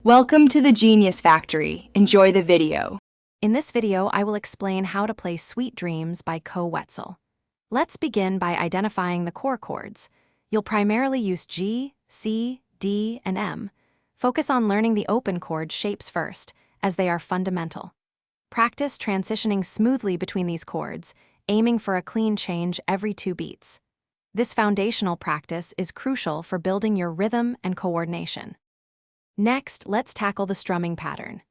Welcome to the Genius Factory. Enjoy the video. In this video, I will explain how to play Sweet Dreams by Koe Wetzel. Let's begin by identifying the core chords. You'll primarily use G, C, D, and M. Focus on learning the open chord shapes first, as they are fundamental. Practice transitioning smoothly between these chords, aiming for a clean change every 2 beats. This foundational practice is crucial for building your rhythm and coordination. Next, let's tackle the strumming pattern.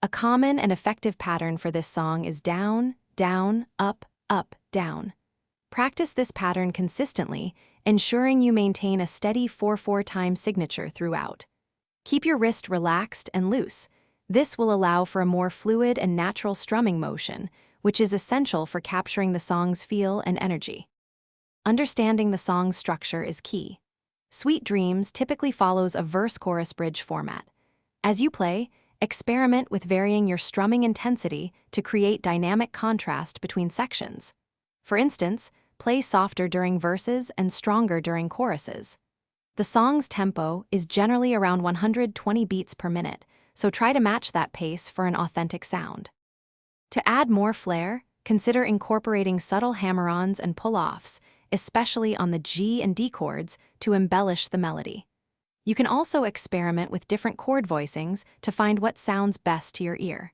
A common and effective pattern for this song is down, down, up, up, down. Practice this pattern consistently, ensuring you maintain a steady 4/4 time signature throughout. Keep your wrist relaxed and loose. This will allow for a more fluid and natural strumming motion, which is essential for capturing the song's feel and energy. Understanding the song's structure is key. Sweet Dreams typically follows a verse-chorus-bridge format. As you play, experiment with varying your strumming intensity to create dynamic contrast between sections. For instance, play softer during verses and stronger during choruses. The song's tempo is generally around 120 beats per minute, so try to match that pace for an authentic sound. To add more flair, consider incorporating subtle hammer-ons and pull-offs, especially on the G and D chords, to embellish the melody. You can also experiment with different chord voicings to find what sounds best to your ear.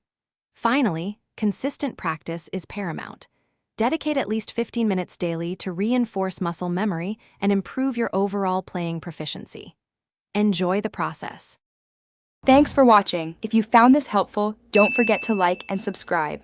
Finally, consistent practice is paramount. Dedicate at least 15 minutes daily to reinforce muscle memory and improve your overall playing proficiency. Enjoy the process. Thanks for watching. If you found this helpful, don't forget to like and subscribe.